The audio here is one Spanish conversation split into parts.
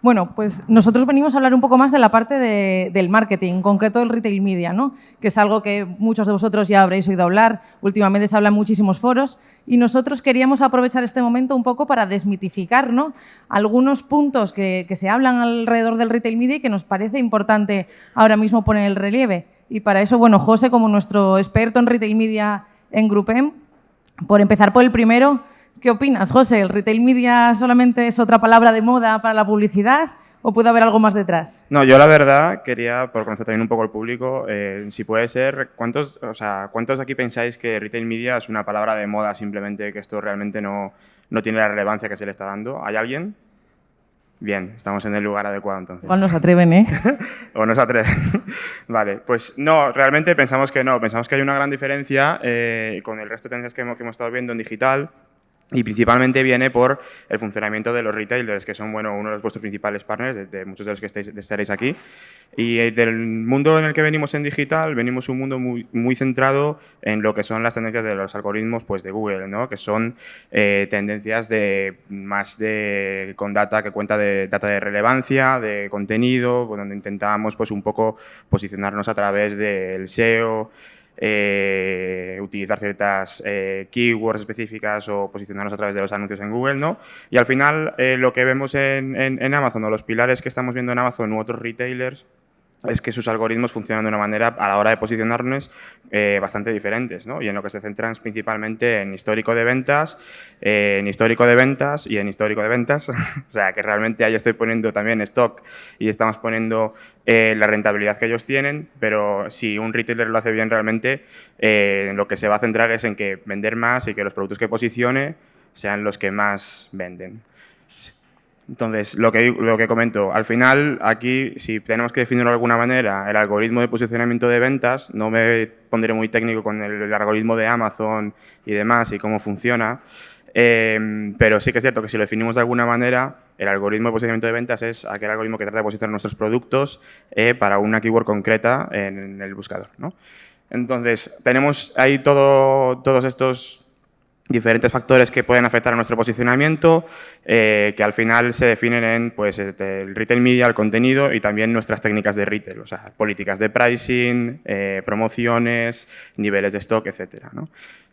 Bueno, pues nosotros venimos a hablar un poco más de la parte del marketing, en concreto del retail media, ¿no? Que es algo que muchos de vosotros ya habréis oído hablar, últimamente se habla en muchísimos foros, y nosotros queríamos aprovechar este momento un poco para desmitificar, ¿no?, algunos puntos que se hablan alrededor del retail media y que nos parece importante ahora mismo poner el relieve. Y para eso, bueno, José, como nuestro experto en retail media en GroupM, por empezar por el primero, ¿qué opinas, José? ¿El retail media solamente es otra palabra de moda para la publicidad o puede haber algo más detrás? No, yo la verdad quería, por conocer también un poco el público, si puede ser, ¿cuántos de aquí pensáis que retail media es una palabra de moda simplemente, que esto realmente no tiene la relevancia que se le está dando? ¿Hay alguien? Bien, estamos en el lugar adecuado entonces. Igual no se atreven, ¿eh? O no se atreven. Vale, pues no, realmente pensamos que no. Pensamos que hay una gran diferencia con el resto de tendencias que hemos estado viendo en digital. Y principalmente viene por el funcionamiento de los retailers, que son, bueno, uno de vuestros principales partners, de muchos de los que estaréis aquí. Y del mundo en el que venimos en digital, venimos un mundo muy centrado en lo que son las tendencias de los algoritmos, pues, de Google, ¿no? Que son tendencias con data que cuenta de data de relevancia, de contenido, donde intentamos, pues, un poco posicionarnos a través del SEO, utilizar ciertas keywords específicas o posicionarnos a través de los anuncios en Google, ¿no? Y al final lo que vemos en Amazon, o los pilares que estamos viendo en Amazon u otros retailers, es que sus algoritmos funcionan de una manera, a la hora de posicionarnos, bastante diferentes, ¿no? Y en lo que se centran es principalmente en histórico de ventas, y en histórico de ventas. O sea, que realmente ahí estoy poniendo también stock y estamos poniendo la rentabilidad que ellos tienen, pero si un retailer lo hace bien realmente, en lo que se va a centrar es en que vender más y que los productos que posicione sean los que más venden. Entonces, lo que comento, al final, aquí, si tenemos que definirlo de alguna manera, el algoritmo de posicionamiento de ventas, no me pondré muy técnico con el algoritmo de Amazon y demás y cómo funciona, pero sí que es cierto que si lo definimos de alguna manera, el algoritmo de posicionamiento de ventas es aquel algoritmo que trata de posicionar nuestros productos para una keyword concreta en el buscador, ¿no? Entonces, tenemos ahí todos estos diferentes factores que pueden afectar a nuestro posicionamiento, que al final se definen en, pues, el retail media, el contenido y también nuestras técnicas de retail, o sea, políticas de pricing, promociones, niveles de stock, etcétera, ¿no?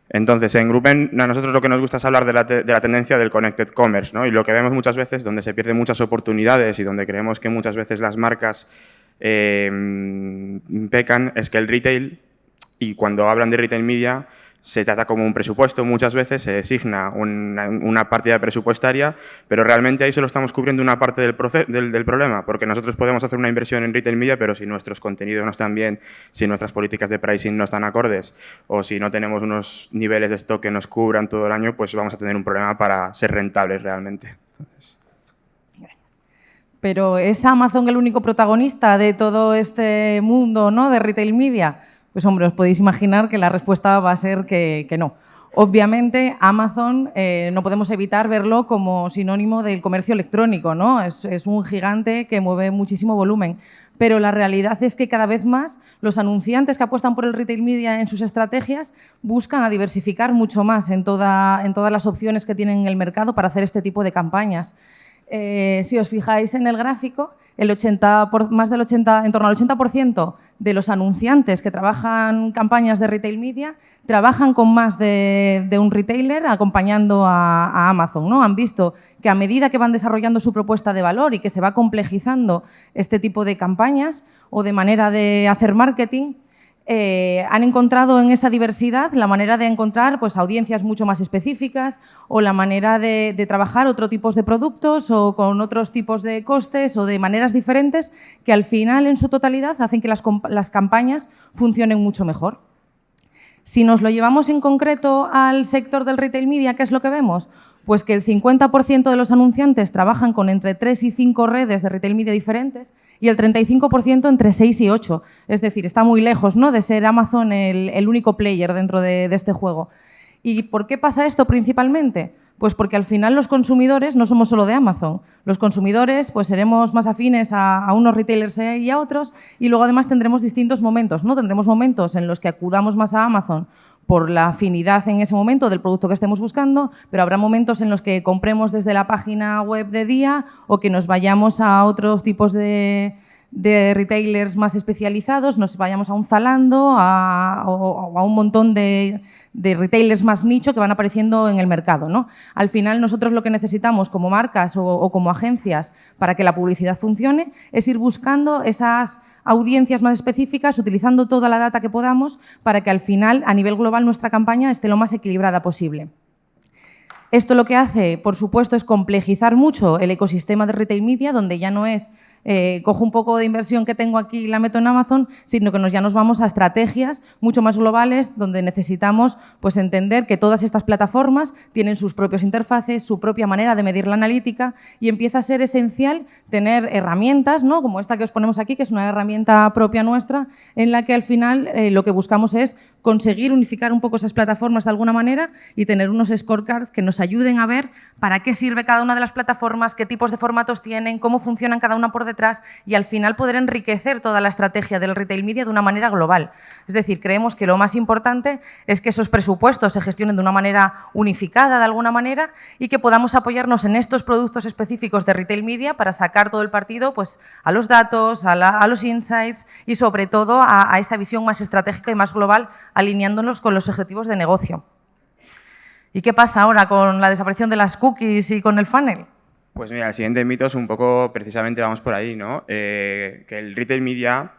Entonces, en GroupM, a nosotros lo que nos gusta es hablar de la tendencia del connected commerce, ¿no? Y lo que vemos muchas veces, donde se pierden muchas oportunidades y donde creemos que muchas veces las marcas pecan, es que el retail, y cuando hablan de retail media, se trata como un presupuesto, muchas veces se designa una partida presupuestaria, pero realmente ahí solo estamos cubriendo una parte del problema, porque nosotros podemos hacer una inversión en retail media, pero si nuestros contenidos no están bien, si nuestras políticas de pricing no están acordes o si no tenemos unos niveles de stock que nos cubran todo el año, pues vamos a tener un problema para ser rentables realmente. Entonces, pero ¿es Amazon el único protagonista de todo este mundo, ¿no?, de retail media? Pues, hombre, os podéis imaginar que la respuesta va a ser que no. Obviamente, Amazon no podemos evitar verlo como sinónimo del comercio electrónico, ¿no? Es un gigante que mueve muchísimo volumen. Pero la realidad es que cada vez más los anunciantes que apuestan por el retail media en sus estrategias buscan a diversificar mucho más en todas las opciones que tienen en el mercado para hacer este tipo de campañas. Si os fijáis en el gráfico, en torno al 80% de los anunciantes que trabajan campañas de retail media trabajan con más de un retailer acompañando a Amazon, ¿no? Han visto que a medida que van desarrollando su propuesta de valor y que se va complejizando este tipo de campañas o de manera de hacer marketing, han encontrado en esa diversidad la manera de encontrar, pues, audiencias mucho más específicas o la manera de trabajar otros tipos de productos o con otros tipos de costes o de maneras diferentes que al final en su totalidad hacen que las campañas funcionen mucho mejor. Si nos lo llevamos en concreto al sector del retail media, ¿qué es lo que vemos? Pues que el 50% de los anunciantes trabajan con entre 3 y 5 redes de retail media diferentes y el 35% entre 6 y 8. Es decir, está muy lejos, ¿no?, de ser Amazon el único player dentro de este juego. ¿Y por qué pasa esto principalmente? Pues porque al final los consumidores no somos solo de Amazon. Los consumidores, pues, seremos más afines a unos retailers y a otros, y luego además tendremos distintos momentos, ¿no? Tendremos momentos en los que acudamos más a Amazon por la afinidad en ese momento del producto que estemos buscando, pero habrá momentos en los que compremos desde la página web de día o que nos vayamos a otros tipos de retailers más especializados, nos vayamos a un Zalando o a un montón de retailers más nicho que van apareciendo en el mercado, ¿no? Al final, nosotros lo que necesitamos como marcas o como agencias para que la publicidad funcione es ir buscando esas audiencias más específicas, utilizando toda la data que podamos para que al final, a nivel global, nuestra campaña esté lo más equilibrada posible. Esto lo que hace, por supuesto, es complejizar mucho el ecosistema de retail media, donde ya no es cojo un poco de inversión que tengo aquí y la meto en Amazon, sino que ya nos vamos a estrategias mucho más globales donde necesitamos pues, entender que todas estas plataformas tienen sus propios interfaces, su propia manera de medir la analítica y empieza a ser esencial tener herramientas, ¿no? Como esta que os ponemos aquí, que es una herramienta propia nuestra, en la que al final lo que buscamos es conseguir unificar un poco esas plataformas de alguna manera y tener unos scorecards que nos ayuden a ver para qué sirve cada una de las plataformas, qué tipos de formatos tienen, cómo funcionan cada una por detrás y al final poder enriquecer toda la estrategia del retail media de una manera global. Es decir, creemos que lo más importante es que esos presupuestos se gestionen de una manera unificada de alguna manera y que podamos apoyarnos en estos productos específicos de retail media para sacar todo el partido pues, a los datos, a los insights y sobre todo a esa visión más estratégica y más global alineándonos con los objetivos de negocio. ¿Y qué pasa ahora con la desaparición de las cookies y con el funnel? Pues mira, el siguiente mito es un poco, precisamente vamos por ahí, ¿no? Que el retail media,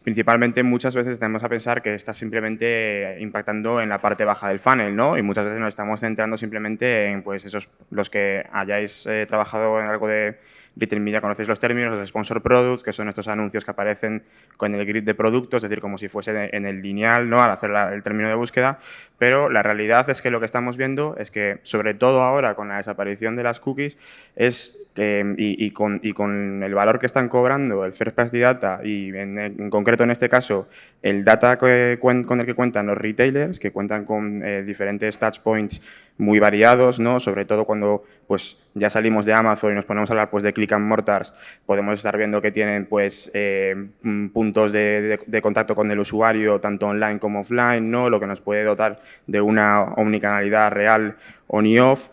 principalmente muchas veces tenemos a pensar que está simplemente impactando en la parte baja del funnel, ¿no? Y muchas veces nos estamos centrando simplemente en, pues, los que hayáis trabajado en algo de retail media, conocéis los términos, los sponsor products, que son estos anuncios que aparecen con el grid de productos, es decir, como si fuese en el lineal, ¿no? Al hacer el término de búsqueda, pero la realidad es que lo que estamos viendo es que, sobre todo ahora con la desaparición de las cookies, y con el valor que están cobrando el First Party Data y en concreto en este caso el data con el que cuentan los retailers, que cuentan con diferentes touch points muy variados, ¿no? Sobre todo cuando pues, ya salimos de Amazon y nos ponemos a hablar pues, de click and mortars, podemos estar viendo que tienen pues, puntos de contacto con el usuario, tanto online como offline, ¿no? Lo que nos puede dotar de una omnicanalidad real on y off.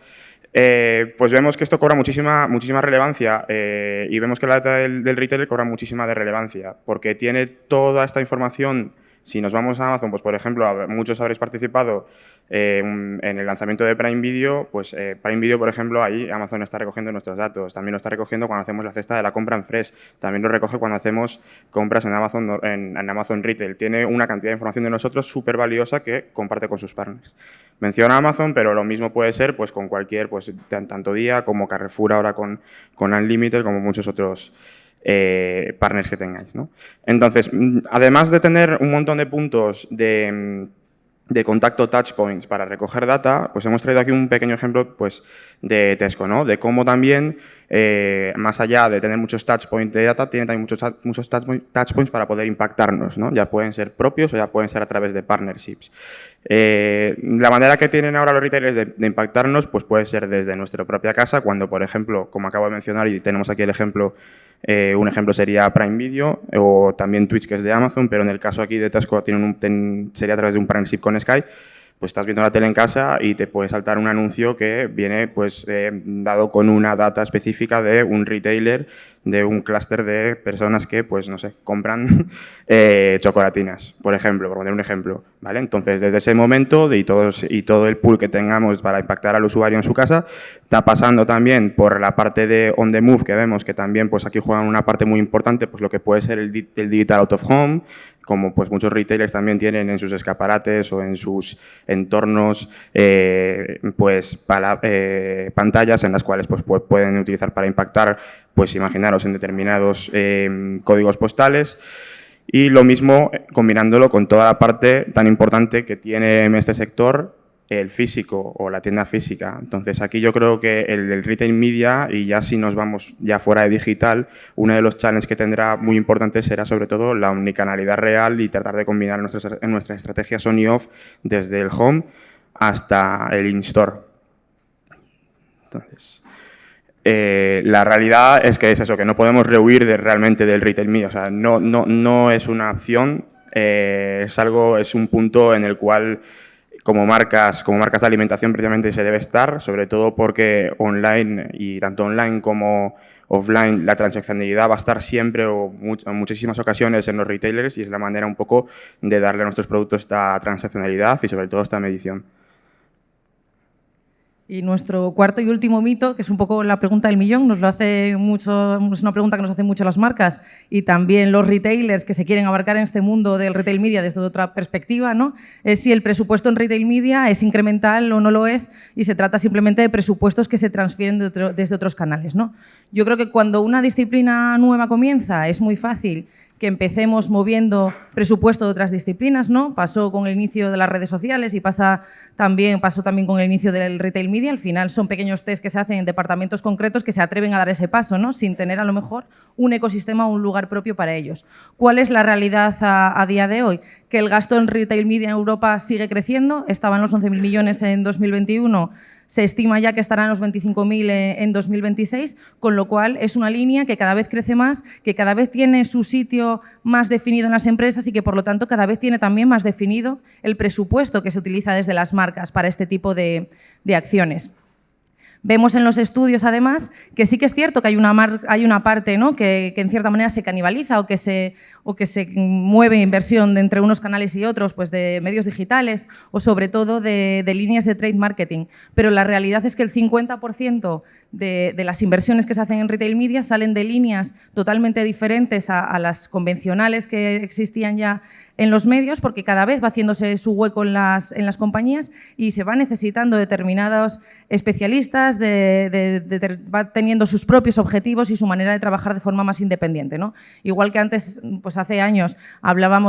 Pues vemos que esto cobra muchísima relevancia y vemos que la data del retailer cobra muchísima de relevancia porque tiene toda esta información. Si nos vamos a Amazon, pues por ejemplo, muchos habréis participado en el lanzamiento de Prime Video, pues Prime Video, por ejemplo, ahí Amazon está recogiendo nuestros datos, también lo está recogiendo cuando hacemos la cesta de la compra en Fresh, también lo recoge cuando hacemos compras en Amazon Retail. Tiene una cantidad de información de nosotros súper valiosa que comparte con sus partners. Menciona Amazon, pero lo mismo puede ser pues con cualquier, pues tanto Día como Carrefour ahora con Unlimited, como muchos otros partners que tengáis, ¿no? Entonces, además de tener un montón de puntos de contacto touch points para recoger data, pues hemos traído aquí un pequeño ejemplo pues, de Tesco, ¿no? De cómo también, más allá de tener muchos touch points de data, tiene también muchos touch points para poder impactarnos, ¿no? Ya pueden ser propios o ya pueden ser a través de partnerships. La manera que tienen ahora los retailers de impactarnos pues puede ser desde nuestra propia casa, cuando, por ejemplo, como acabo de mencionar, y tenemos aquí el ejemplo, un ejemplo sería Prime Video o también Twitch, que es de Amazon, pero en el caso aquí de Tesco sería a través de un partnership con Sky. Pues estás viendo la tele en casa y te puede saltar un anuncio que viene pues, dado con una data específica de un retailer, de un clúster de personas que, pues no sé, compran chocolatinas, por ejemplo, por poner un ejemplo, ¿vale? Entonces, desde ese momento y todo el pool que tengamos para impactar al usuario en su casa, está pasando también por la parte de on the move, que vemos que también pues aquí juegan una parte muy importante, pues lo que puede ser el digital out of home, como pues muchos retailers también tienen en sus escaparates o en sus entornos pantallas en las cuales pues, pueden utilizar para impactar, pues imaginaros en determinados códigos postales. Y lo mismo combinándolo con toda la parte tan importante que tiene en este sector el físico o la tienda física. Entonces, aquí yo creo que el retail media, y ya si nos vamos ya fuera de digital, uno de los challenges que tendrá muy importante será sobre todo la omnicanalidad real y tratar de combinar nuestras estrategias on y off desde el home hasta el in-store. Entonces, la realidad es que es eso, que no podemos rehuir realmente del retail media. O sea, no es una opción, es un punto en el cual como marcas de alimentación precisamente se debe estar, sobre todo porque online, y tanto online como offline, la transaccionalidad va a estar siempre o en muchísimas ocasiones en los retailers, y es la manera un poco de darle a nuestros productos esta transaccionalidad y sobre todo esta medición. Y nuestro cuarto y último mito, que es un poco la pregunta del millón, nos lo hace mucho, es una pregunta que nos hacen mucho las marcas y también los retailers que se quieren abarcar en este mundo del retail media desde otra perspectiva, ¿no? Es si el presupuesto en retail media es incremental o no lo es, y se trata simplemente de presupuestos que se transfieren desde otros canales, ¿no? Yo creo que cuando una disciplina nueva comienza es muy fácil que empecemos moviendo presupuesto de otras disciplinas, ¿no? Pasó con el inicio de las redes sociales y pasó también con el inicio del retail media. Al final son pequeños test que se hacen en departamentos concretos que se atreven a dar ese paso, ¿no? Sin tener a lo mejor un ecosistema o un lugar propio para ellos. ¿Cuál es la realidad a día de hoy? Que el gasto en retail media en Europa sigue creciendo, estaba en los 11.000 millones en 2021, se estima ya que estará en los 25.000 en 2026, con lo cual es una línea que cada vez crece más, que cada vez tiene su sitio más definido en las empresas y que, por lo tanto, cada vez tiene también más definido el presupuesto que se utiliza desde las marcas para este tipo de acciones. Vemos en los estudios, además, que sí que es cierto que hay una parte, ¿no?, que en cierta manera se canibaliza o que se mueve inversión de entre unos canales y otros, pues de medios digitales o sobre todo de líneas de trade marketing. Pero la realidad es que el 50% de las inversiones que se hacen en retail media salen de líneas totalmente diferentes a las convencionales que existían ya en los medios, porque cada vez va haciéndose su hueco en las compañías y se va necesitando determinados especialistas, va teniendo sus propios objetivos y su manera de trabajar de forma más independiente, ¿no? Igual que antes, pues hace años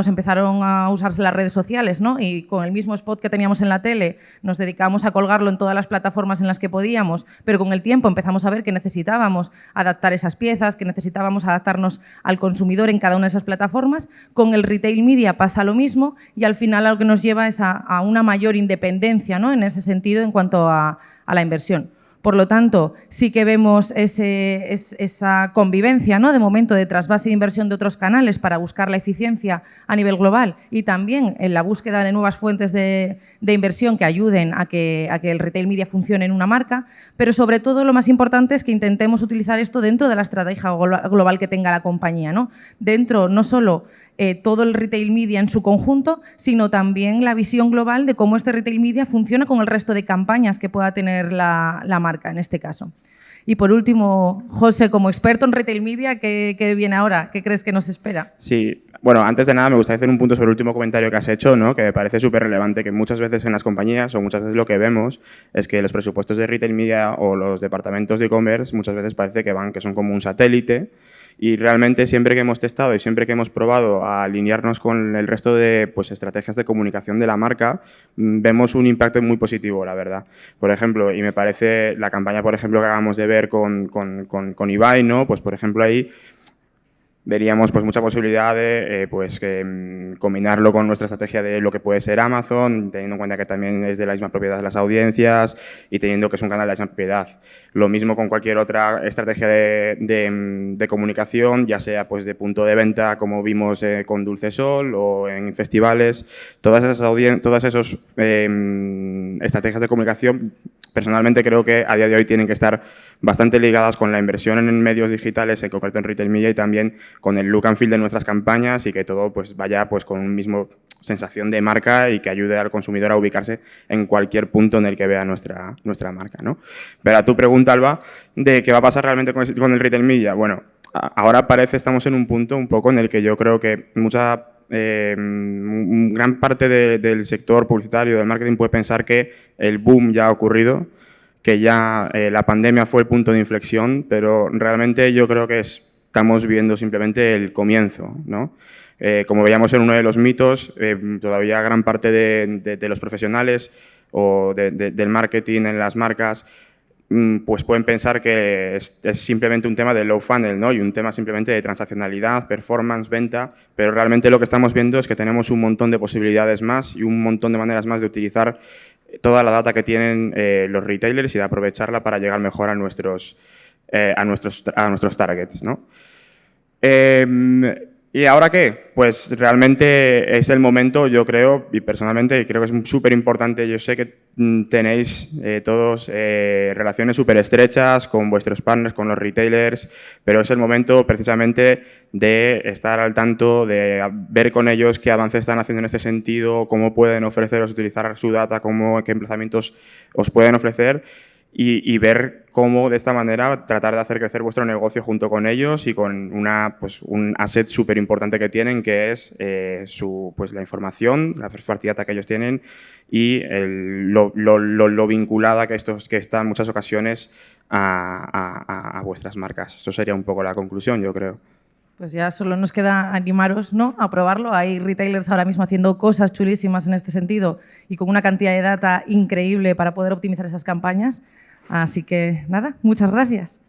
empezaron a usarse las redes sociales, ¿no? Y con el mismo spot que teníamos en la tele nos dedicábamos a colgarlo en todas las plataformas en las que podíamos, pero con el tiempo empezamos a ver que necesitábamos adaptar esas piezas, que necesitábamos adaptarnos al consumidor en cada una de esas plataformas. Con el retail media pasa lo mismo y al final lo que nos lleva es a una mayor independencia, ¿no?, en ese sentido en cuanto a la inversión. Por lo tanto, sí que vemos esa convivencia, ¿no?, de momento de trasvase de inversión de otros canales para buscar la eficiencia a nivel global y también en la búsqueda de nuevas fuentes de inversión que ayuden a que el retail media funcione en una marca, pero sobre todo lo más importante es que intentemos utilizar esto dentro de la estrategia global que tenga la compañía, ¿no? Dentro no solo todo el retail media en su conjunto, sino también la visión global de cómo este retail media funciona con el resto de campañas que pueda tener la marca en este caso. Y por último, José, como experto en retail media, ¿qué viene ahora? ¿Qué crees que nos espera? Sí, bueno, antes de nada me gustaría hacer un punto sobre el último comentario que has hecho, ¿no?, que me parece súper relevante, que muchas veces en las compañías o muchas veces lo que vemos es que los presupuestos de retail media o los departamentos de e-commerce muchas veces parece que son como un satélite. Y realmente siempre que hemos testado y siempre que hemos probado a alinearnos con el resto de estrategias de comunicación de la marca, vemos un impacto muy positivo, la verdad. Por ejemplo, y me parece la campaña, por ejemplo, que acabamos de ver con Ibai, ¿no?, pues por ejemplo ahí veríamos pues mucha posibilidad de combinarlo con nuestra estrategia de lo que puede ser Amazon, teniendo en cuenta que también es de la misma propiedad de las audiencias y teniendo que es un canal de la misma propiedad. Lo mismo con cualquier otra estrategia de comunicación, ya sea pues de punto de venta, como vimos con Dulce Sol o en festivales. Todas esas estrategias de comunicación, personalmente creo que a día de hoy tienen que estar bastante ligadas con la inversión en medios digitales, en concreto en retail media, y también con el look and feel de nuestras campañas, y que todo pues vaya pues con un mismo sensación de marca y que ayude al consumidor a ubicarse en cualquier punto en el que vea nuestra marca, ¿no? Pero a tu pregunta, Alba, de qué va a pasar realmente con el retail media, bueno, ahora estamos en un punto un poco en el que yo creo que gran parte del sector publicitario, del marketing, puede pensar que el boom ya ha ocurrido, que ya la pandemia fue el punto de inflexión, pero realmente yo creo que estamos viendo simplemente el comienzo, ¿no? Como veíamos en uno de los mitos, todavía gran parte de los profesionales o del marketing en las marcas pues pueden pensar que es simplemente un tema de low funnel, ¿no?, y un tema simplemente de transaccionalidad, performance, venta, pero realmente lo que estamos viendo es que tenemos un montón de posibilidades más y un montón de maneras más de utilizar toda la data que tienen los retailers y de aprovecharla para llegar mejor a nuestros targets, ¿no? ¿Y ahora qué? Pues realmente es el momento, yo creo, y personalmente creo que es súper importante. Yo sé que tenéis todos relaciones súper estrechas con vuestros partners, con los retailers, pero es el momento precisamente de estar al tanto, de ver con ellos qué avances están haciendo en este sentido, cómo pueden ofreceros, utilizar su data, qué emplazamientos os pueden ofrecer. Y ver cómo de esta manera tratar de hacer crecer vuestro negocio junto con ellos y con un asset súper importante que tienen, que es la información, la first party data que ellos tienen y lo vinculada que está en muchas ocasiones a vuestras marcas. Eso sería un poco la conclusión, yo creo. Pues ya solo nos queda animaros, ¿no?, a probarlo. Hay retailers ahora mismo haciendo cosas chulísimas en este sentido y con una cantidad de data increíble para poder optimizar esas campañas. Así que nada, muchas gracias.